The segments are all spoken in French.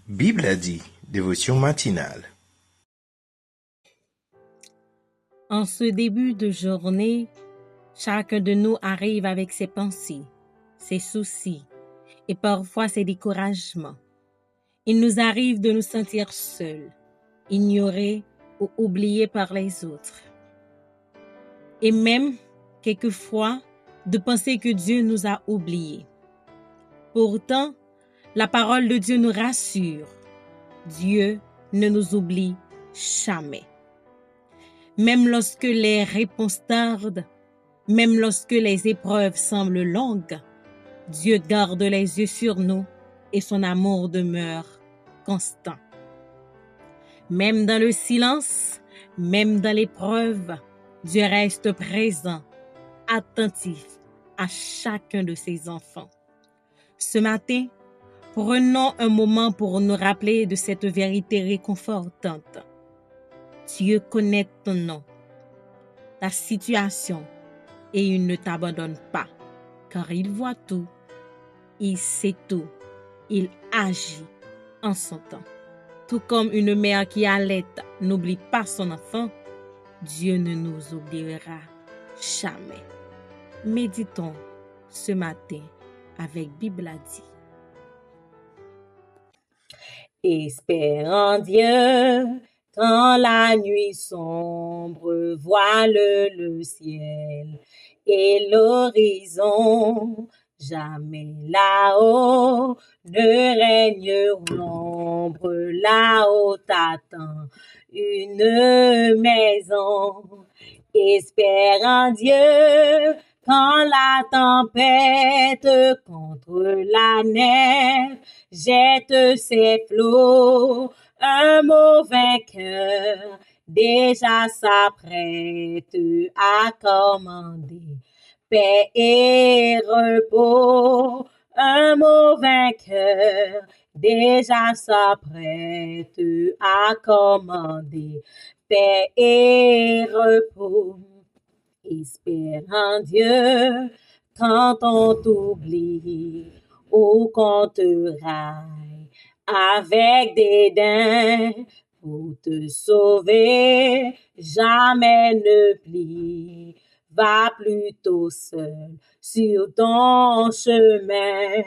Bible a dit, dévotion matinale. En ce début de journée, chacun de nous arrive avec ses pensées, ses soucis et parfois ses découragements. Il nous arrive de nous sentir seuls, ignorés ou oubliés par les autres. Et même, quelquefois, de penser que Dieu nous a oubliés. Pourtant, la parole de Dieu nous rassure. Dieu ne nous oublie jamais. Même lorsque les réponses tardent, même lorsque les épreuves semblent longues, Dieu garde les yeux sur nous et son amour demeure constant. Même dans le silence, même dans l'épreuve, Dieu reste présent, attentif à chacun de ses enfants. Ce matin, prenons un moment pour nous rappeler de cette vérité réconfortante. Dieu connaît ton nom, ta situation, et il ne t'abandonne pas, car il voit tout, il sait tout, il agit en son temps. Tout comme une mère qui allait n'oublie pas son enfant, Dieu ne nous oubliera jamais. Méditons ce matin avec Bible a dit. Espère en Dieu, quand la nuit sombre voile le ciel et l'horizon, jamais là-haut ne règne l'ombre, là-haut t'attend une maison. Espère en Dieu, quand la tempête contre la nef jette ses flots, un mot vainqueur déjà s'apprête à commander paix et repos. Un mot vainqueur déjà s'apprête à commander paix et repos. Espère en Dieu quand on t'oublie ou qu'on te raille avec dédain pour te sauver. Jamais ne plie, va plutôt seul sur ton chemin.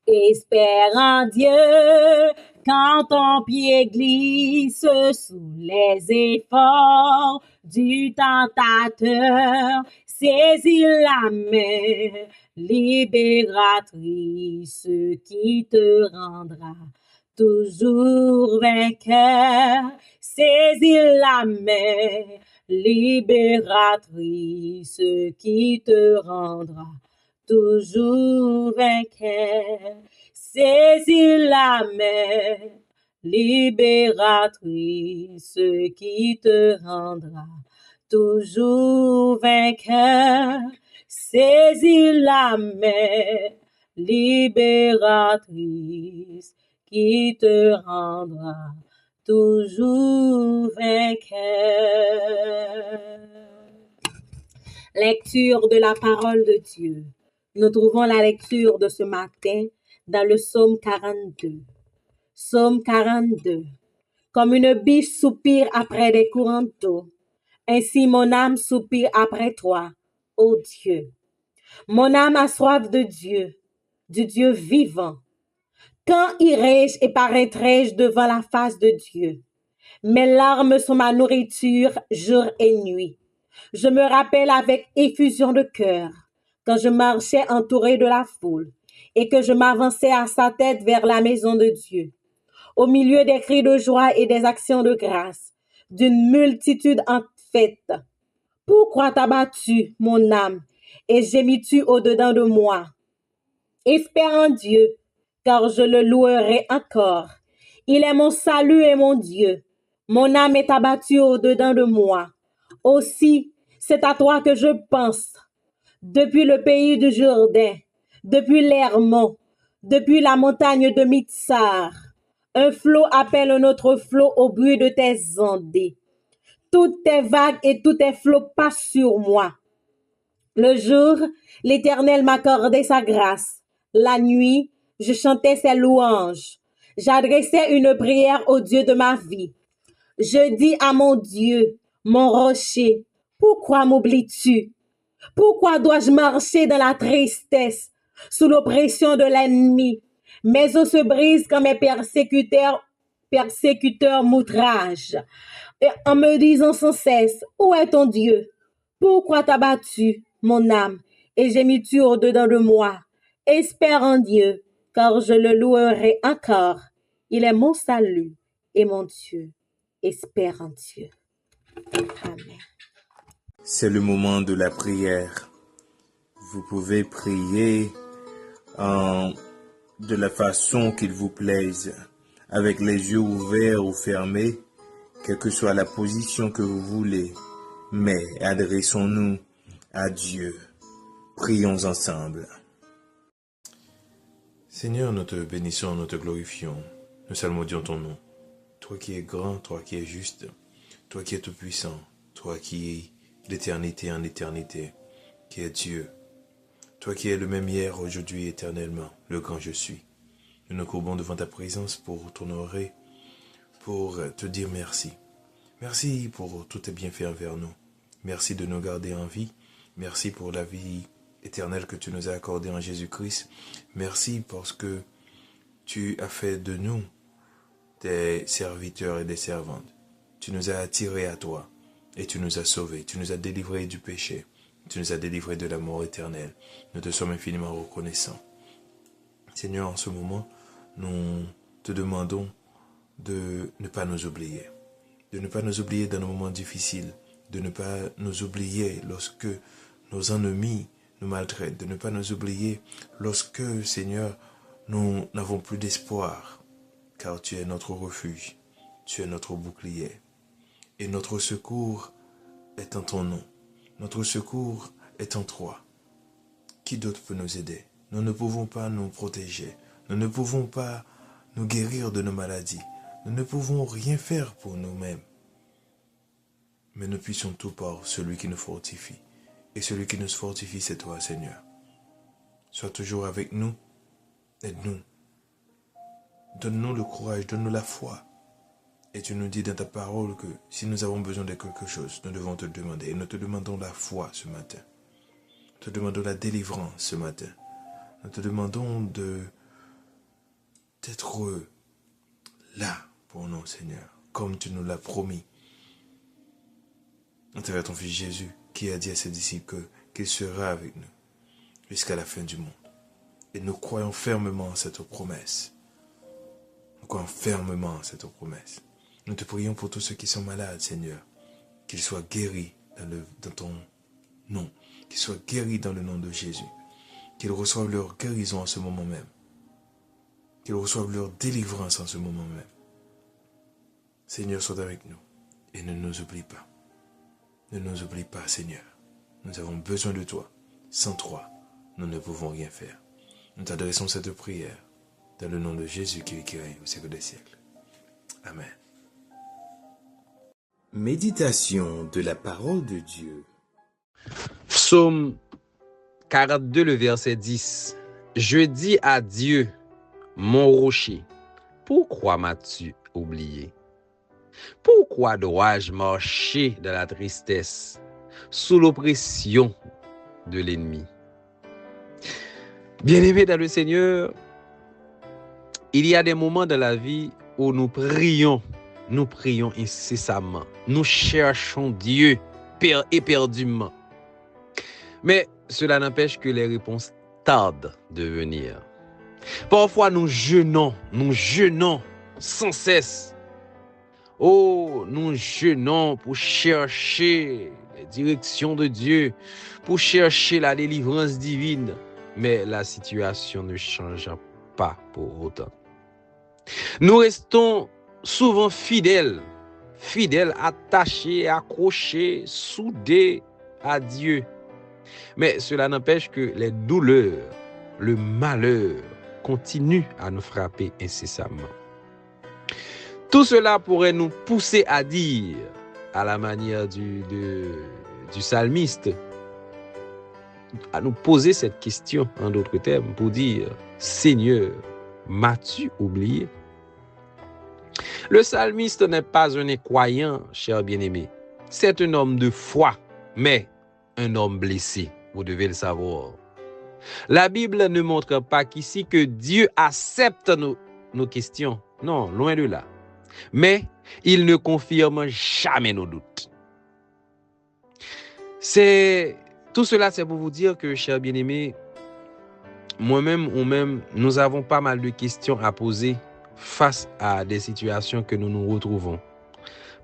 Espère en Dieu quand ton pied glisse sous les efforts du tentateur. Saisis la main libératrice qui te rendra toujours vainqueur. Saisis la main libératrice qui te rendra toujours vainqueur. Saisis la main libératrice qui te rendra toujours vainqueur. Saisis la main libératrice qui te rendra toujours vainqueur. Lecture de la parole de Dieu. Nous trouvons la lecture de ce matin dans le psaume 42. Psaume 42. Comme une biche soupire après des courants d'eau, ainsi mon âme soupire après toi, ô Dieu. Mon âme a soif de Dieu, du Dieu vivant. Quand irai-je et paraîtrai-je devant la face de Dieu? Mes larmes sont ma nourriture jour et nuit. Je me rappelle avec effusion de cœur quand je marchais entouré de la foule et que je m'avançais à sa tête vers la maison de Dieu. Au milieu des cris de joie et des actions de grâce, d'une multitude en fête. Pourquoi t'as battu, mon âme, et gémis-tu au-dedans de moi? Espère en Dieu, car je le louerai encore. Il est mon salut et mon Dieu. Mon âme est abattue au-dedans de moi. Aussi, c'est à toi que je pense. Depuis le pays du Jourdain, depuis l'Hermon, depuis la montagne de Mitsar, un flot appelle un autre flot au bruit de tes ondées. Toutes tes vagues et tous tes flots passent sur moi. Le jour, l'Éternel m'accordait sa grâce. La nuit, je chantais ses louanges. j'adressais une prière au Dieu de ma vie. Je dis à mon Dieu, mon rocher, pourquoi m'oublies-tu? Pourquoi dois-je marcher dans la tristesse, sous l'oppression de l'ennemi? Mes os se brisent quand mes persécuteurs m'outragent, et en me disant sans cesse, où est ton Dieu? Pourquoi t'as battu, mon âme, et gémis-tu au-dedans de moi? Espère en Dieu, car je le louerai encore. Il est mon salut et mon Dieu. Espère en Dieu. Amen. C'est le moment de la prière. Vous pouvez prier de la façon qu'il vous plaise, avec les yeux ouverts ou fermés, quelle que soit la position que vous voulez. Mais adressons-nous à Dieu. Prions ensemble. Seigneur, nous te bénissons, nous te glorifions. Nous salmodions ton nom. Toi qui es grand, toi qui es juste, toi qui es tout puissant, toi qui es d'éternité en éternité, qui es Dieu. Toi qui es le même hier, aujourd'hui, éternellement, le grand je suis. Nous nous courbons devant ta présence pour t'honorer, pour te dire merci. Merci pour tous tes bienfaits envers nous. Merci de nous garder en vie. Merci pour la vie éternelle que tu nous as accordée en Jésus-Christ. Merci parce que tu as fait de nous des serviteurs et des servantes. Tu nous as attirés à toi et tu nous as sauvés. Tu nous as délivrés du péché. Tu nous as délivrés de la mort éternelle. Nous te sommes infiniment reconnaissants. Seigneur, en ce moment, nous te demandons de ne pas nous oublier. De ne pas nous oublier dans nos moments difficiles. De ne pas nous oublier lorsque nos ennemis nous maltraitent. De ne pas nous oublier lorsque, Seigneur, nous n'avons plus d'espoir. Car tu es notre refuge. Tu es notre bouclier. Et notre secours est en ton nom. Notre secours est en toi. Qui d'autre peut nous aider? Nous ne pouvons pas nous protéger. Nous ne pouvons pas nous guérir de nos maladies. Nous ne pouvons rien faire pour nous-mêmes. Mais nous puissions tout par celui qui nous fortifie. Et celui qui nous fortifie, c'est toi, Seigneur. Sois toujours avec nous. Aide-nous. Donne-nous le courage, donne-nous la foi. Et tu nous dis dans ta parole que si nous avons besoin de quelque chose, nous devons te demander. Et nous te demandons la foi ce matin. Nous te demandons la délivrance ce matin. Nous te demandons d'être là pour nous, Seigneur, comme tu nous l'as promis. À travers ton Fils Jésus, qui a dit à ses disciples qu'il sera avec nous jusqu'à la fin du monde. Et nous croyons fermement en cette promesse. Nous croyons fermement en cette promesse. Nous te prions pour tous ceux qui sont malades, Seigneur, qu'ils soient guéris dans ton nom, qu'ils soient guéris dans le nom de Jésus, qu'ils reçoivent leur guérison en ce moment même, qu'ils reçoivent leur délivrance en ce moment même. Seigneur, sois avec nous et ne nous oublie pas. Ne nous oublie pas, Seigneur. Nous avons besoin de toi. Sans toi, nous ne pouvons rien faire. Nous t'adressons cette prière dans le nom de Jésus qui règne au siècle des siècles. Amen. Méditation de la parole de Dieu. Psaume 42, le verset 10. Je dis à Dieu, mon rocher, pourquoi m'as-tu oublié? Pourquoi dois-je marcher dans la tristesse, sous l'oppression de l'ennemi? Bien-aimés dans le Seigneur, il y a des moments dans la vie où nous prions incessamment. Nous cherchons Dieu éperdument. Mais cela n'empêche que les réponses tardent de venir. Parfois, nous jeûnons sans cesse. Oh, nous jeûnons pour chercher les directions de Dieu, pour chercher la délivrance divine. Mais la situation ne change pas pour autant. Nous restons souvent fidèles, attachés, accrochés, soudés à Dieu. Mais cela n'empêche que les douleurs, le malheur continuent à nous frapper incessamment. Tout cela pourrait nous pousser à dire, à la manière du psalmiste, à nous poser cette question en d'autres termes pour dire, Seigneur, m'as-tu oublié? Le psalmiste n'est pas un incroyant, cher bien-aimé. C'est un homme de foi, mais un homme blessé. Vous devez le savoir. La Bible ne montre pas qu'ici que Dieu accepte nos questions. Non, loin de là. Mais il ne confirme jamais nos doutes. Tout cela, c'est pour vous dire que, chers bien-aimés, moi-même ou même, nous avons pas mal de questions à poser face à des situations que nous nous retrouvons.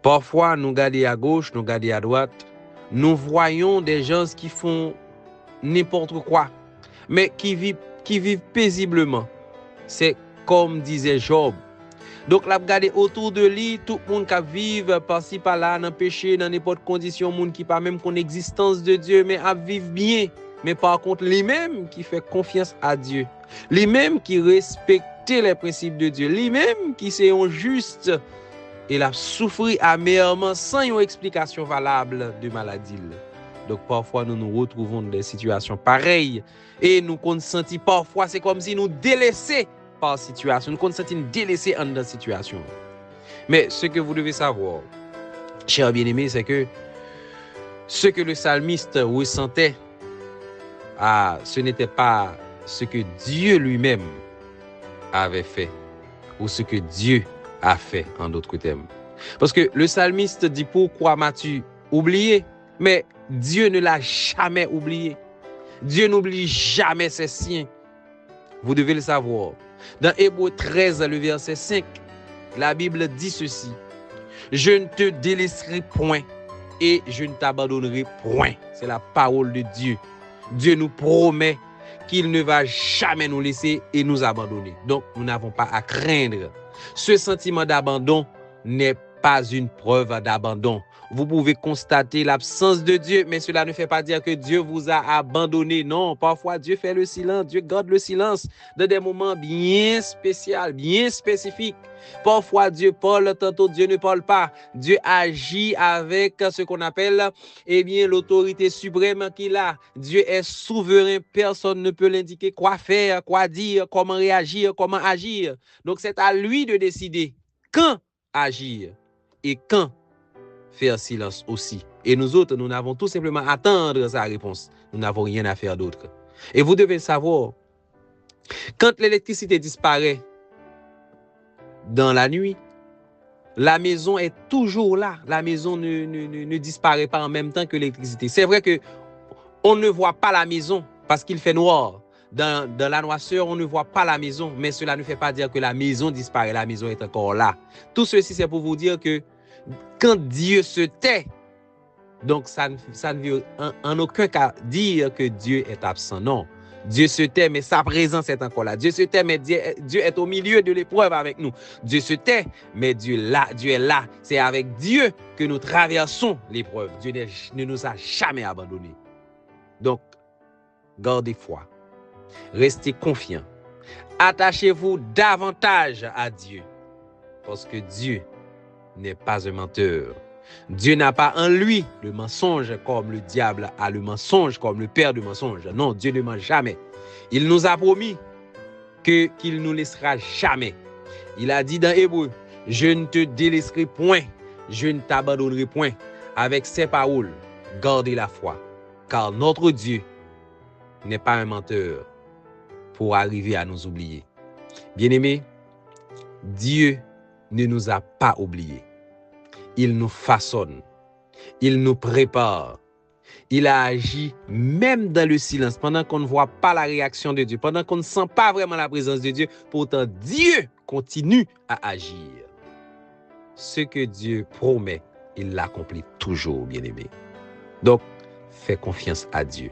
Parfois, nous regardons à gauche, nous regardons à droite, nous voyons des gens qui font n'importe quoi, mais qui vivent paisiblement. C'est comme disait Job. Donc, là, regardez autour de lui, tout le monde qui vit par-ci, par-là, dans le péché, dans n'importe quelle condition, monde qui pas même qu'on existence de Dieu, mais à vivre bien. Mais par contre, lui-même qui fait confiance à Dieu, lui-même qui respecte les principes de Dieu, lui-même qui c'est un juste, il a souffert amèrement sans une explication valable de maladie. Donc parfois nous nous retrouvons dans des situations pareilles et nous consentis parfois c'est comme si nous délaissés par la situation, nous consentis délaissés dans la situation. Mais ce que vous devez savoir, chers bien-aimés, c'est que ce que le psalmiste ressentait, ce n'était pas ce que Dieu lui-même avait fait ou ce que Dieu a fait en d'autres termes. Parce que le psalmiste dit pourquoi m'as-tu oublié? Mais Dieu ne l'a jamais oublié. Dieu n'oublie jamais ses siens. Vous devez le savoir. Dans Hébreux 13, le verset 5, la Bible dit ceci. Je ne te délaisserai point et je ne t'abandonnerai point. C'est la parole de Dieu. Dieu nous promet qu'il ne va jamais nous laisser et nous abandonner. Donc, nous n'avons pas à craindre. Ce sentiment d'abandon n'est pas une preuve d'abandon. Vous pouvez constater l'absence de Dieu, mais cela ne fait pas dire que Dieu vous a abandonné. Non, parfois Dieu fait le silence, Dieu garde le silence dans des moments bien spéciaux, bien spécifiques. Parfois Dieu parle, tantôt Dieu ne parle pas. Dieu agit avec ce qu'on appelle l'autorité suprême qu'il a. Dieu est souverain, personne ne peut l'indiquer quoi faire, quoi dire, comment réagir, comment agir. Donc c'est à lui de décider quand agir et quand faire silence aussi. Et nous autres, nous n'avons tout simplement à attendre sa réponse. Nous n'avons rien à faire d'autre. Et vous devez savoir, quand l'électricité disparaît dans la nuit, la maison est toujours là. La maison ne disparaît pas en même temps que l'électricité. C'est vrai que on ne voit pas la maison parce qu'il fait noir. Dans la noirceur, on ne voit pas la maison, mais cela ne fait pas dire que la maison disparaît. La maison est encore là. Tout ceci, c'est pour vous dire que quand Dieu se tait, donc ça ne veut en aucun cas dire que Dieu est absent. Non, Dieu se tait, mais sa présence est encore là. Dieu se tait, mais Dieu est au milieu de l'épreuve avec nous. Dieu se tait, mais Dieu est là. C'est avec Dieu que nous traversons l'épreuve. Dieu ne nous a jamais abandonnés. Donc, gardez foi. Restez confiants. Attachez-vous davantage à Dieu. Parce que Dieu n'est pas un menteur. Dieu n'a pas en lui le mensonge comme le diable a le mensonge, comme le père du mensonge. Non, Dieu ne ment jamais. Il nous a promis qu'il ne nous laissera jamais. Il a dit dans Hébreux, je ne te délaisserai point, je ne t'abandonnerai point. Avec ces paroles, gardez la foi, car notre Dieu n'est pas un menteur pour arriver à nous oublier. Bien-aimés, Dieu ne nous a pas oubliés. Il nous façonne. Il nous prépare. Il a agi même dans le silence, pendant qu'on ne voit pas la réaction de Dieu, pendant qu'on ne sent pas vraiment la présence de Dieu. Pourtant, Dieu continue à agir. Ce que Dieu promet, il l'accomplit toujours, bien-aimé. Donc, fais confiance à Dieu.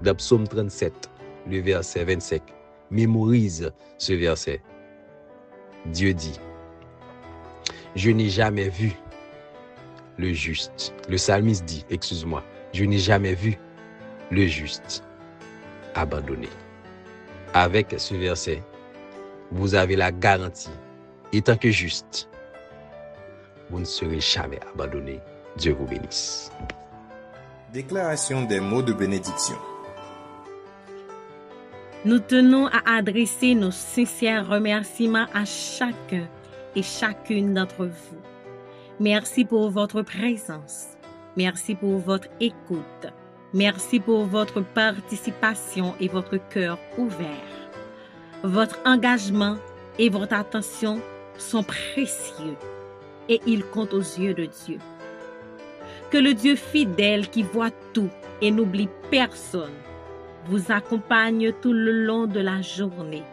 Dans Psaume 37, le verset 25, mémorise ce verset. Dieu dit, je n'ai jamais vu le juste. Le psalmiste dit, excuse-moi, je n'ai jamais vu le juste abandonné. Avec ce verset, vous avez la garantie, étant que juste, vous ne serez jamais abandonné. Dieu vous bénisse. Déclaration des mots de bénédiction. Nous tenons à adresser nos sincères remerciements à chacun et chacune d'entre vous. Merci pour votre présence. Merci pour votre écoute. Merci pour votre participation et votre cœur ouvert. Votre engagement et votre attention sont précieux et ils comptent aux yeux de Dieu. Que le Dieu fidèle qui voit tout et n'oublie personne vous accompagne tout le long de la journée.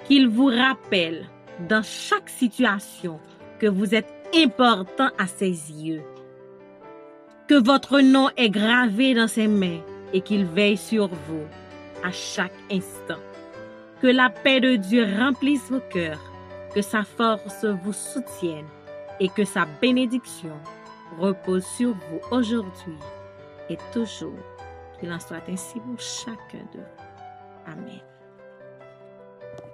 Qu'il vous rappelle dans chaque situation que vous êtes important à ses yeux. Que votre nom est gravé dans ses mains et qu'il veille sur vous à chaque instant. Que la paix de Dieu remplisse vos cœurs, que sa force vous soutienne et que sa bénédiction repose sur vous aujourd'hui et toujours. Qu'il en soit ainsi pour chacun de vous. Amen.